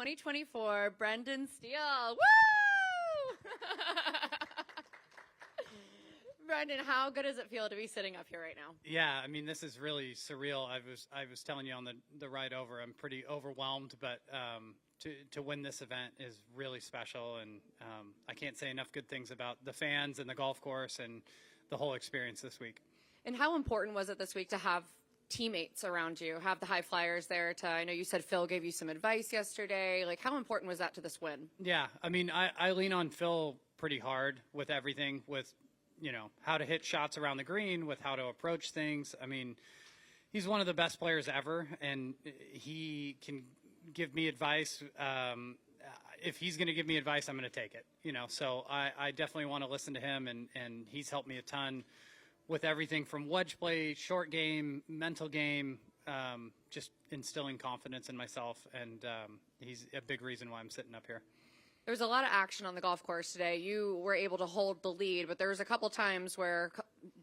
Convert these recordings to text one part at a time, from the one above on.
2024 Brendan Steele. Woo! Brendan, how good does it feel to be sitting up here right now? Yeah, I mean, this is really surreal. I was telling you on the ride over, I'm pretty overwhelmed, but to win this event is really special, and I can't say enough good things about the fans and the golf course and the whole experience this week. And how important was it this week to have teammates around you, have the high flyers there I know you said Phil gave you some advice yesterday. Like, how important was that to this win? Yeah, I mean, I lean on Phil pretty hard with everything, with, you know, how to hit shots around the green, with how to approach things. I mean, he's one of the best players ever, and he can give me advice. If he's going to give me advice, I'm going to take it, you know. So I definitely want to listen to him, and he's helped me a ton with everything from wedge play, short game, mental game, just instilling confidence in myself, and he's a big reason why I'm sitting up here. There was a lot of action on the golf course today. You were able to hold the lead, but there was a couple times where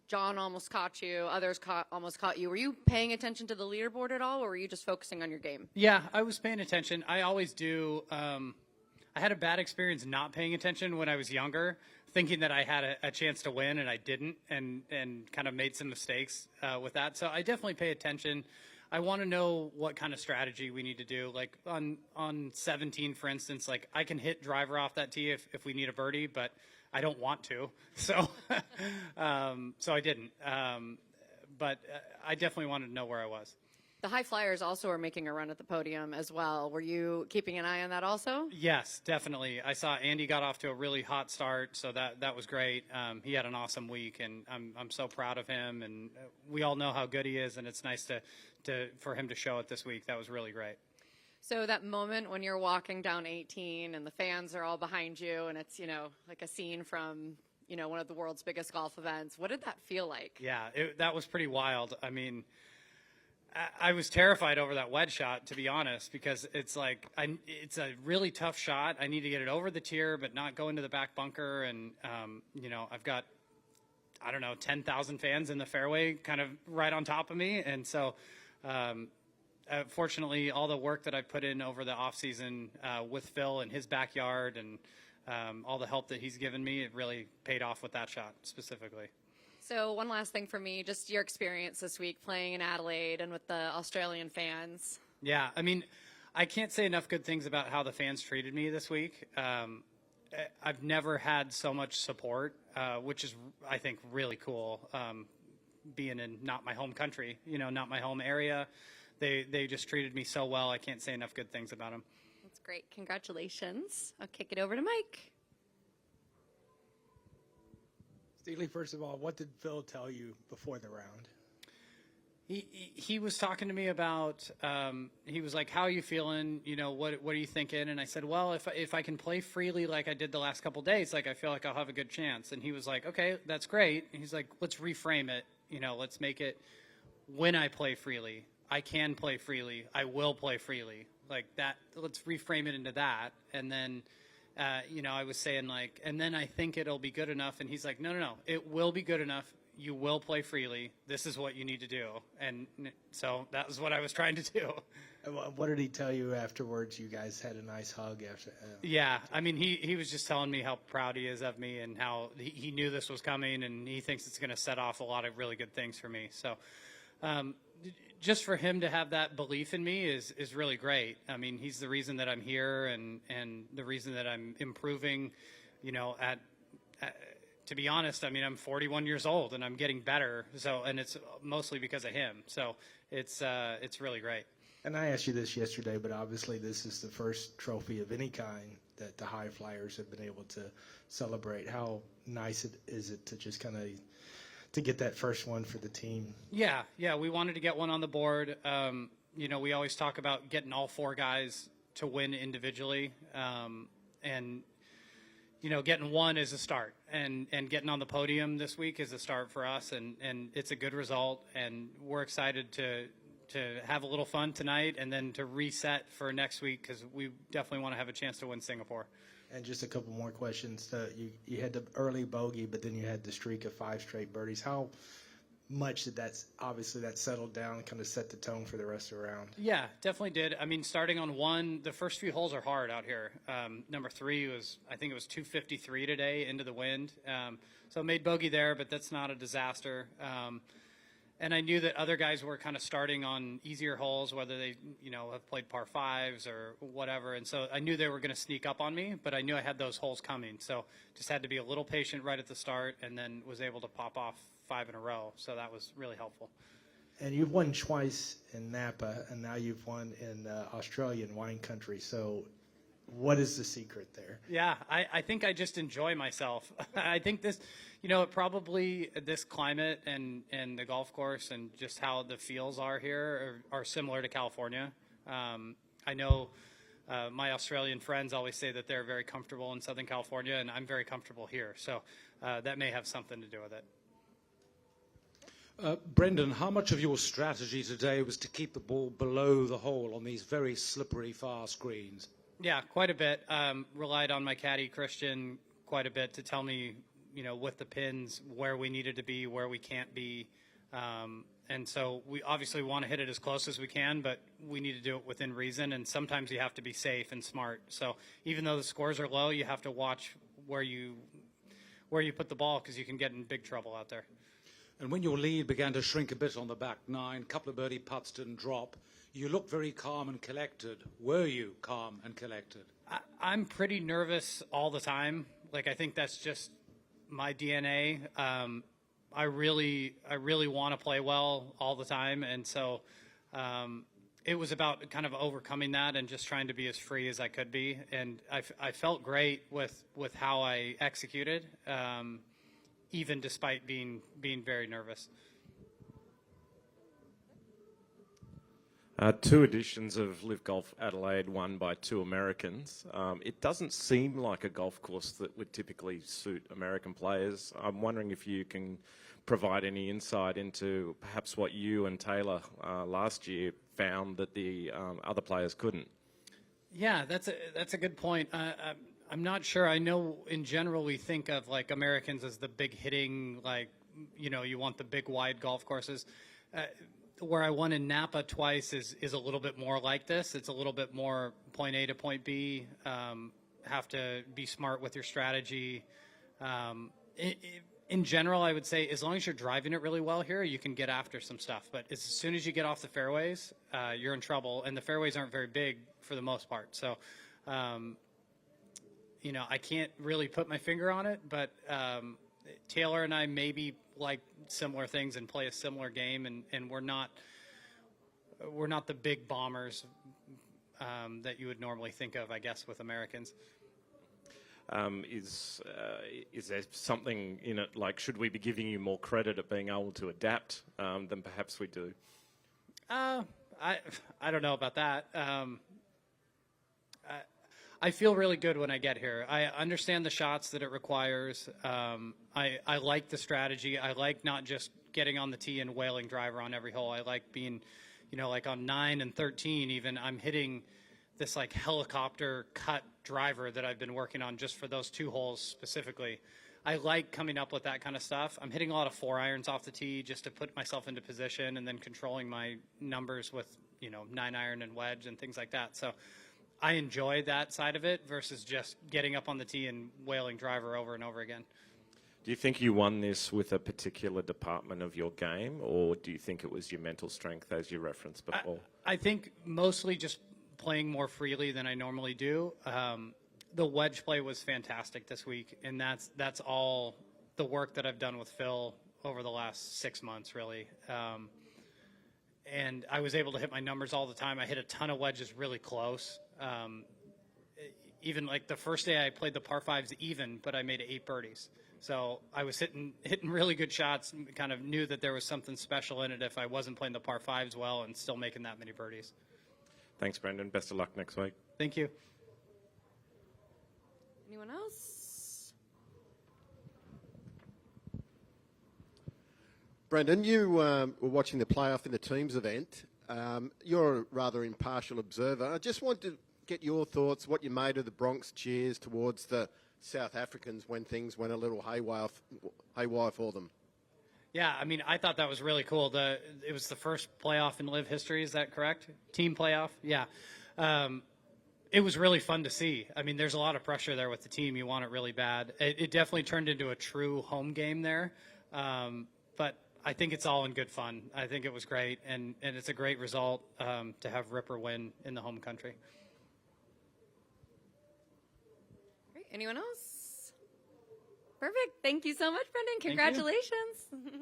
John almost caught you, others almost caught you. Were you paying attention to the leaderboard at all, or were you just focusing on your game? Yeah, I was paying attention. I always do. I had a bad experience not paying attention when I was younger, thinking that I had a chance to win, and I didn't, and kind of made some mistakes with that. So I definitely pay attention. I want to know what kind of strategy we need to do. Like on 17, for instance, like I can hit driver off that tee if we need a birdie, but I don't want to. So, so I didn't. But I definitely wanted to know where I was. The high flyers also are making a run at the podium as well. Were you keeping an eye on that also? Yes, definitely. I saw Andy got off to a really hot start, so that was great. He had an awesome week, and I'm so proud of him. And we all know how good he is, and it's nice for him to show it this week. That was really great. So that moment when you're walking down 18 and the fans are all behind you, and it's, you know, like a scene from, you know, one of the world's biggest golf events. What did that feel like? Yeah, that was pretty wild. I mean, I was terrified over that wedge shot, to be honest, because it's like it's a really tough shot. I need to get it over the tier, but not go into the back bunker. And you know, I've got, I don't know, 10,000 fans in the fairway, kind of right on top of me. And so, fortunately, all the work that I put in over the off season with Phil in his backyard and all the help that he's given me, it really paid off with that shot specifically. So one last thing for me, just your experience this week playing in Adelaide and with the Australian fans. Yeah, I mean, I can't say enough good things about how the fans treated me this week. I've never had so much support, which is, I think, really cool, being in not my home country, you know, not my home area. They just treated me so well. I can't say enough good things about them. That's great. Congratulations. I'll kick it over to Mike. Steele, first of all, what did Phil tell you before the round? He was talking to me about, he was like, how are you feeling? You know, what are you thinking? And I said, well, if I can play freely like I did the last couple of days, like I feel like I'll have a good chance. And he was like, okay, that's great. And he's like, let's reframe it. You know, let's make it when I play freely, I can play freely. I will play freely like that. Let's reframe it into that. And then, you know, I was saying like, and then I think it'll be good enough. And he's like, no, it will be good enough. You will play freely. This is what you need to do. And so that was what I was trying to do. What did he tell you afterwards? You guys had a nice hug after. Yeah, I mean, he was just telling me how proud he is of me and how he knew this was coming, and he thinks it's going to set off a lot of really good things for me. So just for him to have that belief in me is really great. I mean, he's the reason that I'm here and the reason that I'm improving, you know, to be honest, I mean, I'm 41 years old and I'm getting better. So, and it's mostly because of him. So it's really great. And I asked you this yesterday, but obviously this is the first trophy of any kind that the High Flyers have been able to celebrate. How nice is it to just kind of to get that first one for the team? Yeah, we wanted to get one on the board. You know, we always talk about getting all four guys to win individually, and you know, getting one is a start, and getting on the podium this week is a start for us, and it's a good result, and we're excited to have a little fun tonight and then to reset for next week because we definitely want to have a chance to win Singapore. And just a couple more questions. You had the early bogey, but then you had the streak of 5 straight birdies. How much that obviously that settled down, kind of set the tone for the rest of the round. Yeah, definitely did. I mean, starting on one, the first few holes are hard out here. Number 3 was, I think it was 253 today into the wind. So made bogey there, but that's not a disaster. And I knew that other guys were kind of starting on easier holes, whether they, have played par 5s or whatever. And so I knew they were going to sneak up on me, but I knew I had those holes coming. So just had to be a little patient right at the start, and then was able to pop off 5 in a row. So that was really helpful. And you've won twice in Napa, and now you've won in Australian wine country. So what is the secret there? Yeah, I think I just enjoy myself. I think this, probably this climate and the golf course and just how the feels are here are similar to California. I know my Australian friends always say that they're very comfortable in Southern California, and I'm very comfortable here. So that may have something to do with it. Brendan, how much of your strategy today was to keep the ball below the hole on these very slippery, fast greens? Yeah, quite a bit. Relied on my caddy, Christian, quite a bit to tell me, with the pins, where we needed to be, where we can't be. And so we obviously want to hit it as close as we can, but we need to do it within reason. And sometimes you have to be safe and smart. So even though the scores are low, you have to watch where you put the ball, because you can get in big trouble out there. And when your lead began to shrink a bit on the back 9, a couple of birdie putts didn't drop, you looked very calm and collected. Were you calm and collected? I'm pretty nervous all the time. Like, I think that's just my DNA. I really want to play well all the time. And so it was about kind of overcoming that and just trying to be as free as I could be. And I felt great with how I executed, even despite being very nervous. 2 editions of LIV Golf Adelaide won by 2 Americans. It doesn't seem like a golf course that would typically suit American players. I'm wondering if you can provide any insight into perhaps what you and Taylor last year found that the other players couldn't. Yeah, that's a good point. I'm not sure. I know in general we think of like Americans as the big hitting, like, you want the big wide golf courses. Where I won in Napa twice is a little bit more like this. It's a little bit more point A to point B. Have to be smart with your strategy. In general, I would say as long as you're driving it really well here, you can get after some stuff. But as soon as you get off the fairways, you're in trouble. And the fairways aren't very big for the most part. So, I can't really put my finger on it, but Taylor and I maybe like similar things and play a similar game, and we're not the big bombers that you would normally think of, I guess, with Americans. Is there something in it, like, should we be giving you more credit at being able to adapt than perhaps we do? I don't know about that. I feel really good when I get here. I understand the shots that it requires. I like the strategy. I like not just getting on the tee and wailing driver on every hole. I like being, like on 9 and 13 even, I'm hitting this like helicopter cut driver that I've been working on just for those 2 holes specifically. I like coming up with that kind of stuff. I'm hitting a lot of 4 irons off the tee just to put myself into position, and then controlling my numbers with, 9 iron and wedge and things like that. So I enjoy that side of it versus just getting up on the tee and wailing driver over and over again. Do you think you won this with a particular department of your game, or do you think it was your mental strength, as you referenced before? I think mostly just playing more freely than I normally do. The wedge play was fantastic this week, and that's all the work that I've done with Phil over the last 6 months, really. And I was able to hit my numbers all the time. I hit a ton of wedges really close. Even like the first day I played the par 5s even, but I made 8 birdies. So I was hitting really good shots, and kind of knew that there was something special in it if I wasn't playing the par 5s well and still making that many birdies. Thanks, Brendan. Best of luck next week. Thank you. Anyone else? Brendan, you were watching the playoff in the teams event. You're a rather impartial observer. I just want to get your thoughts, what you made of the Bronx cheers towards the South Africans when things went a little haywire for them. Yeah, I mean, I thought that was really cool. It was the first playoff in LIV history. Is that correct? Team playoff? Yeah. It was really fun to see. I mean, there's a lot of pressure there with the team. You want it really bad. It definitely turned into a true home game there. But I think it's all in good fun. I think it was great, and it's a great result to have Ripper win in the home country. Great. Anyone else? Perfect. Thank you so much, Brendan. you. Congratulations.